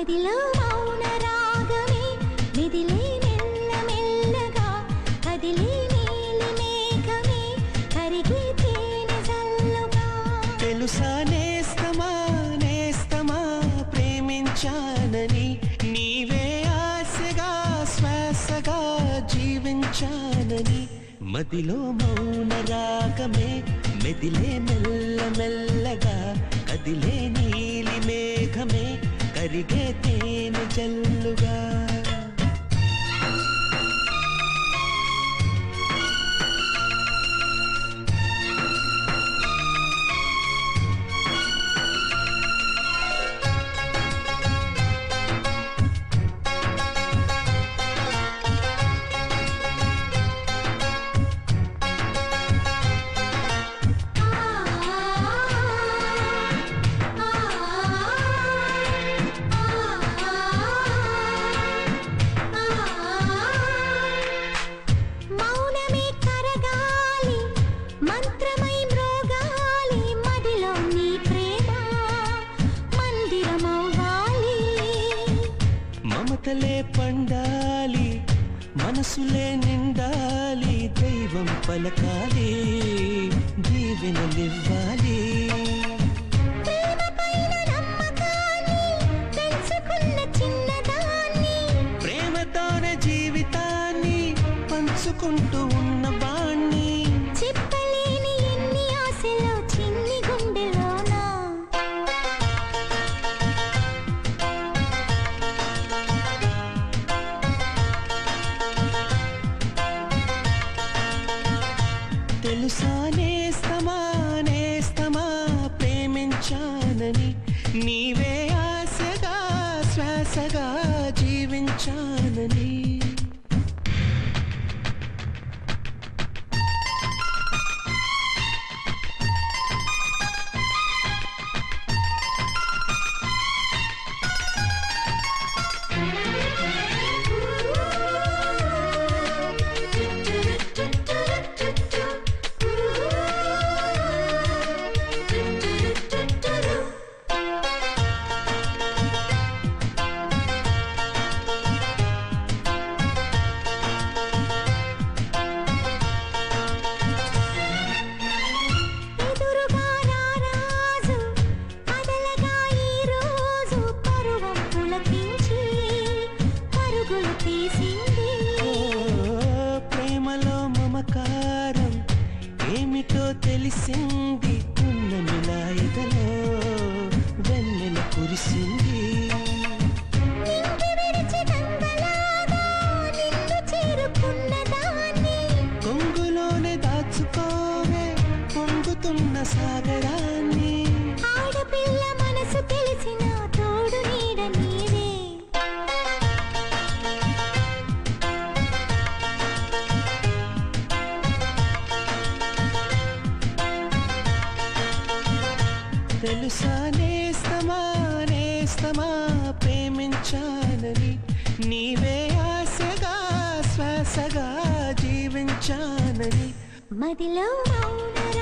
మదిలో మౌన రాగమే మెదిలే మెల్ల మెల్లగా కదిలే నీలి మేఘమే కరిగే తేనె జల్లుగా తెలుసా నేస్తమా నేస్తమా ప్రేమించానని నీవే ఆశగా శ్వాసగా జీవించానని మదిలో మౌన రాగమే మెదిలే మెల్ల మెల్లగా కదిలే నీలి మేఘమే కరిగే తేనె జల్లుగా మమతలే పండాలి మనసులే నిండాలి దైవం పలకాలి దీవెనలివ్వాలి ప్రేమతోనే జీవితాన్ని పంచుకుంటూ ఉన్నవాణ్ణి చెప్పలేని ఎన్ని ఆశలో చిన్ని గుండెలోనా తెలుసా నేస్తమా నేస్తమా ప్రేమించానని నీవే ఆశగా శ్వాసగా జీవించానని ప్రేమలో మమకారం ఏమిటో తెలిసింది ఉన్న నిలాయదలో వెన్నెల కురిసింది కొంగులోనే దాచుకోవే పొంగుతున్న సాగరాన్ని ఆడపిల్ల మనసు తెలిసిన తోడు నీడ నీవే తెలుసా నేస్తమా నేస్తమా ప్రేమించానని నీవే ఆశగా శ్వాసగా జీవించానని మదిలో మౌన